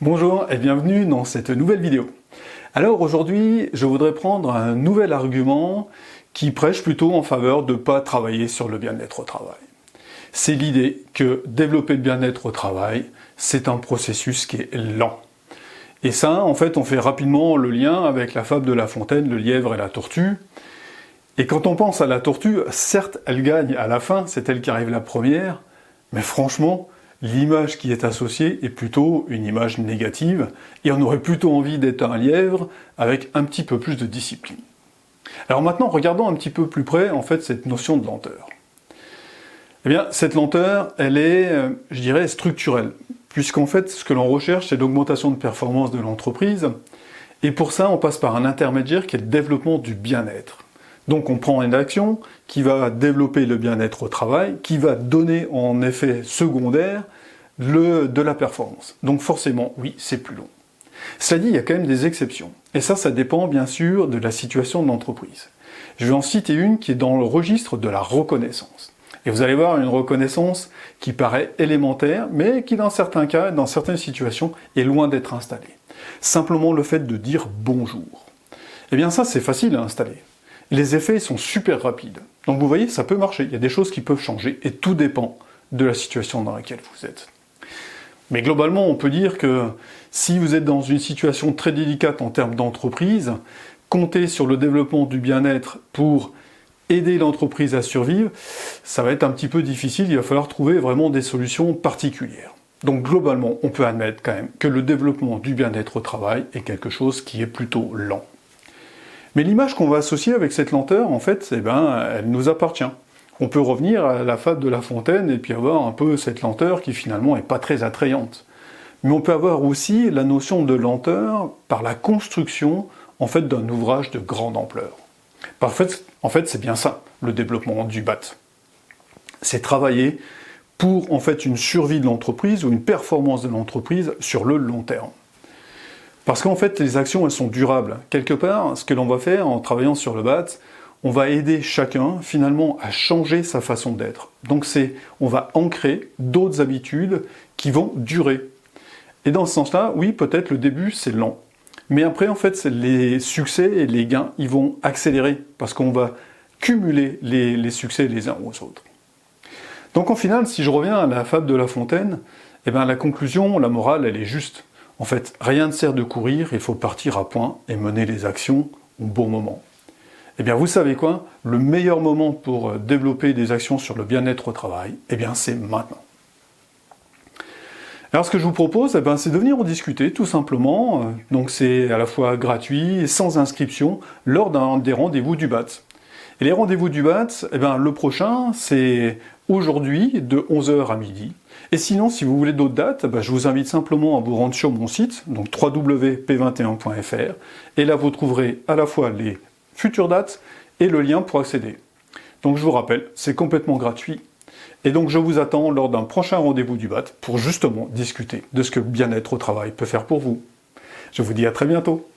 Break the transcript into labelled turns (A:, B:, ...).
A: Bonjour et bienvenue dans cette nouvelle vidéo. Alors aujourd'hui, je voudrais prendre un nouvel argument qui prêche plutôt en faveur de ne pas travailler sur le bien-être au travail. C'est l'idée que développer le bien-être au travail, c'est un processus qui est lent. Et ça, en fait, on fait rapidement le lien avec la fable de La Fontaine, le lièvre et la tortue. Et quand on pense à la tortue, certes, elle gagne à la fin, c'est elle qui arrive la première, mais franchement, l'image qui est associée est plutôt une image négative, et on aurait plutôt envie d'être un lièvre avec un petit peu plus de discipline. Alors maintenant, regardons un petit peu plus près, en fait, cette notion de lenteur. Eh bien, cette lenteur, elle est, je dirais, structurelle, puisqu'en fait, ce que l'on recherche, c'est l'augmentation de performance de l'entreprise, et pour ça, on passe par un intermédiaire qui est le développement du bien-être. Donc on prend une action qui va développer le bien-être au travail, qui va donner en effet secondaire de la performance. Donc forcément, oui, c'est plus long. Cela dit, il y a quand même des exceptions. Et ça dépend bien sûr de la situation de l'entreprise. Je vais en citer une qui est dans le registre de la reconnaissance. Et vous allez voir une reconnaissance qui paraît élémentaire, mais qui dans certains cas, dans certaines situations, est loin d'être installée. Simplement le fait de dire bonjour. Eh bien ça, c'est facile à installer. Les effets sont super rapides. Donc vous voyez, ça peut marcher, il y a des choses qui peuvent changer, et tout dépend de la situation dans laquelle vous êtes. Mais globalement, on peut dire que si vous êtes dans une situation très délicate en termes d'entreprise, compter sur le développement du bien-être pour aider l'entreprise à survivre, ça va être un petit peu difficile, il va falloir trouver vraiment des solutions particulières. Donc globalement, on peut admettre quand même que le développement du bien-être au travail est quelque chose qui est plutôt lent. Mais l'image qu'on va associer avec cette lenteur, en fait, elle nous appartient. On peut revenir à la fable de La Fontaine et puis avoir un peu cette lenteur qui finalement n'est pas très attrayante. Mais on peut avoir aussi la notion de lenteur par la construction, en fait, d'un ouvrage de grande ampleur. En fait, c'est bien ça, le développement du BAT. C'est travailler pour, en fait, une survie de l'entreprise ou une performance de l'entreprise sur le long terme. Parce qu'en fait, les actions, elles sont durables. Quelque part, ce que l'on va faire en travaillant sur le BAT, on va aider chacun, finalement, à changer sa façon d'être. Donc on va ancrer d'autres habitudes qui vont durer. Et dans ce sens-là, oui, peut-être le début, c'est lent. Mais après, en fait, les succès et les gains, ils vont accélérer, parce qu'on va cumuler les succès les uns aux autres. Donc en final, si je reviens à la fable de La Fontaine, eh bien, la conclusion, la morale, elle est juste. En fait, rien ne sert de courir, il faut partir à point et mener les actions au bon moment. Eh bien, vous savez quoi? Le meilleur moment pour développer des actions sur le bien-être au travail, eh bien, c'est maintenant. Alors, ce que je vous propose, c'est de venir en discuter, tout simplement. Donc, c'est à la fois gratuit et sans inscription, lors des rendez-vous du BAT. Et les rendez-vous du BAT, le prochain, c'est aujourd'hui, de 11h à midi. Et sinon, si vous voulez d'autres dates, je vous invite simplement à vous rendre sur mon site, donc www.p21.fr, et là vous trouverez à la fois les futures dates et le lien pour accéder. Donc je vous rappelle, c'est complètement gratuit, et donc je vous attends lors d'un prochain rendez-vous du BAT pour justement discuter de ce que le bien-être au travail peut faire pour vous. Je vous dis à très bientôt.